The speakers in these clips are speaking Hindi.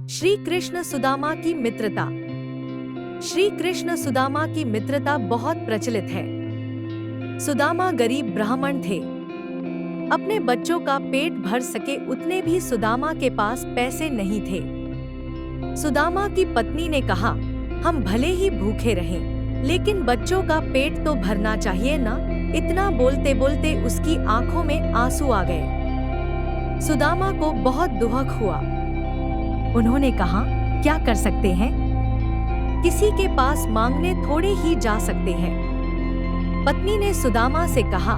श्री कृष्ण सुदामा की मित्रता। श्री कृष्ण सुदामा की मित्रता बहुत प्रचलित है। सुदामा गरीब ब्राह्मण थे। अपने बच्चों का पेट भर सके उतने भी सुदामा के पास पैसे नहीं थे। सुदामा की पत्नी ने कहा, हम भले ही भूखे रहें, लेकिन बच्चों का पेट तो भरना चाहिए ना। इतना बोलते बोलते उसकी आंखों में आंसू आ गए। सुदामा को बहुत दुख हुआ। उन्होंने कहा, क्या कर सकते हैं? किसी के पास मांगने थोड़े ही जा सकते हैं। पत्नी ने सुदामा से कहा,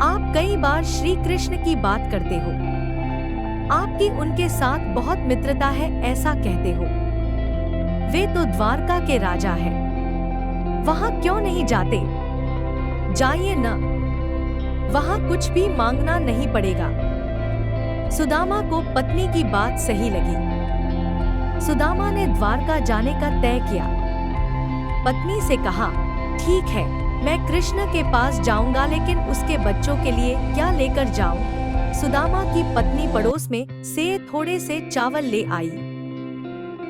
आप कई बार श्री कृष्ण की बात करते हो। आपकी उनके साथ बहुत मित्रता है ऐसा कहते हो। वे तो द्वारका के राजा हैं। वहां क्यों नहीं जाते? जाइए न, वहां कुछ भी मांगना नहीं पड़ेगा। सुदामा को पत्नी की बात सही लगी। सुदामा ने द्वारका जाने का तय किया। पत्नी से कहा, ठीक है, मैं कृष्ण के पास जाऊंगा, लेकिन उसके बच्चों के लिए क्या लेकर जाऊं? सुदामा की पत्नी पड़ोस में से थोड़े से चावल ले आई।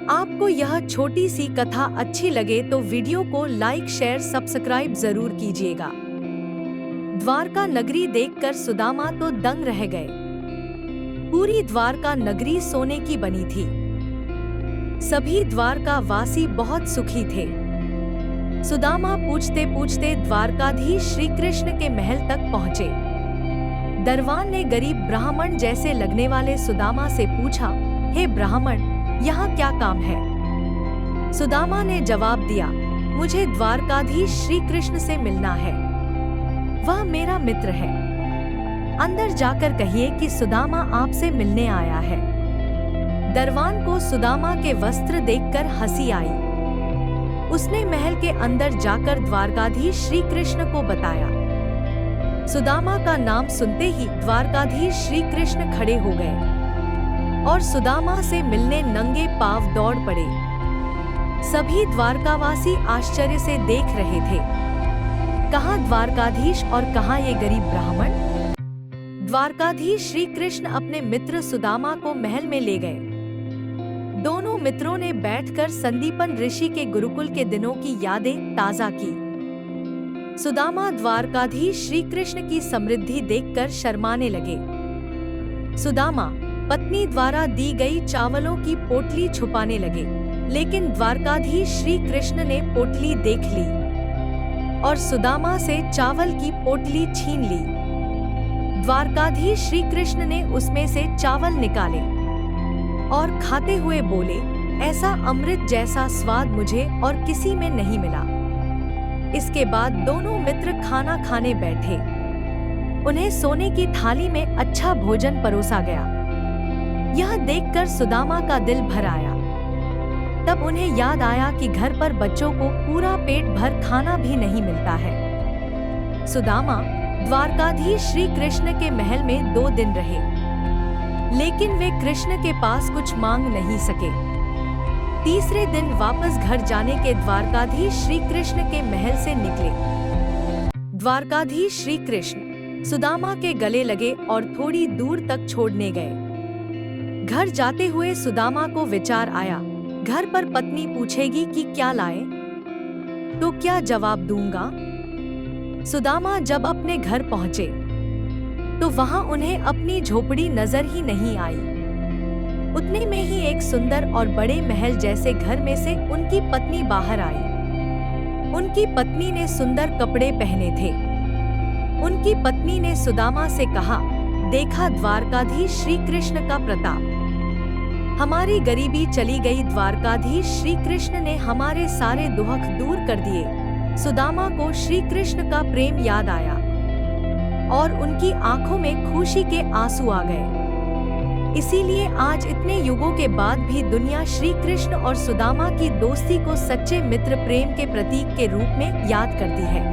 आपको यह छोटी सी कथा अच्छी लगे तो वीडियो को लाइक, शेयर, सब्सक्राइब जरूर कीजिएगा। द्वारका नगरी देखकर सुदामा तो दंग रह गए। पूरी द्वारका नगरी सोने की बनी थी। सभी द्वारका वासी बहुत सुखी थे। सुदामा पूछते पूछते द्वारकाधीश श्री कृष्ण के महल तक पहुँचे। दरवान ने गरीब ब्राह्मण जैसे लगने वाले सुदामा से पूछा, हे ब्राह्मण, यहाँ क्या काम है? सुदामा ने जवाब दिया, मुझे द्वारकाधीश श्री कृष्ण से मिलना है। वह मेरा मित्र है। अंदर जाकर कहिए कि सुदामा आपसे मिलने आया है। दरवान को सुदामा के वस्त्र देखकर हंसी आई। उसने महल के अंदर जाकर द्वारकाधीश श्री कृष्ण को बताया। सुदामा का नाम सुनते ही द्वारकाधीश श्री कृष्ण खड़े हो गए और सुदामा से मिलने नंगे पांव दौड़ पड़े। सभी द्वारकावासी आश्चर्य से देख रहे थे। कहाँ द्वारकाधीश और कहाँ ये गरीब ब्राह्मण? द्वारकाधीश श्री कृष्ण अपने मित्र सुदामा को महल में ले गए। दोनों मित्रों ने बैठकर संदीपन ऋषि के गुरुकुल के दिनों की यादें ताजा की। सुदामा द्वारकाधीश श्री कृष्ण की समृद्धि देखकर शर्माने लगे। सुदामा पत्नी द्वारा दी गई चावलों की पोटली छुपाने लगे, लेकिन द्वारकाधीश श्री कृष्ण ने पोटली देख ली और सुदामा से चावल की पोटली छीन ली। द्वारकाधीश श्री कृष्ण ने उसमें से चावल निकाले और खाते हुए बोले, ऐसा अमृत जैसा स्वाद मुझे और किसी में नहीं मिला। इसके बाद दोनों मित्र खाना खाने बैठे। उन्हें सोने की थाली में अच्छा भोजन परोसा गया। यह देखकर सुदामा का दिल भर आया। तब उन्हें याद आया कि घर पर बच्चों को पूरा पेट भर खाना भी नहीं मिलता है। सुदामा द्वारकाधीश श्री कृष्ण के महल में 2 दिन रहे, लेकिन वे कृष्ण के पास कुछ मांग नहीं सके। तीसरे दिन वापस घर जाने के द्वारकाधीश श्री कृष्ण के महल से निकले। द्वारकाधीश श्री कृष्ण सुदामा के गले लगे और थोड़ी दूर तक छोड़ने गए। घर जाते हुए सुदामा को विचार आया, घर पर पत्नी पूछेगी कि क्या लाए, तो क्या जवाब दूंगा? सुदामा जब अपने घर पहुंचे तो वहां उन्हें अपनी झोपड़ी नजर ही नहीं आई। उतने में ही एक सुंदर और बड़े महल जैसे घर में से उनकी पत्नी बाहर आई। उनकी पत्नी ने सुंदर कपड़े पहने थे। उनकी पत्नी ने सुदामा से कहा, देखा द्वारकाधीश श्री कृष्ण का प्रताप। हमारी गरीबी चली गई। द्वारकाधीश श्री कृष्ण ने हमारे सारे दुख दूर कर दिए। सुदामा को श्री कृष्ण का प्रेम याद आया और उनकी आंखों में खुशी के आंसू आ गए। इसीलिए आज इतने युगों के बाद भी दुनिया श्री कृष्ण और सुदामा की दोस्ती को सच्चे मित्र प्रेम के प्रतीक के रूप में याद करती है।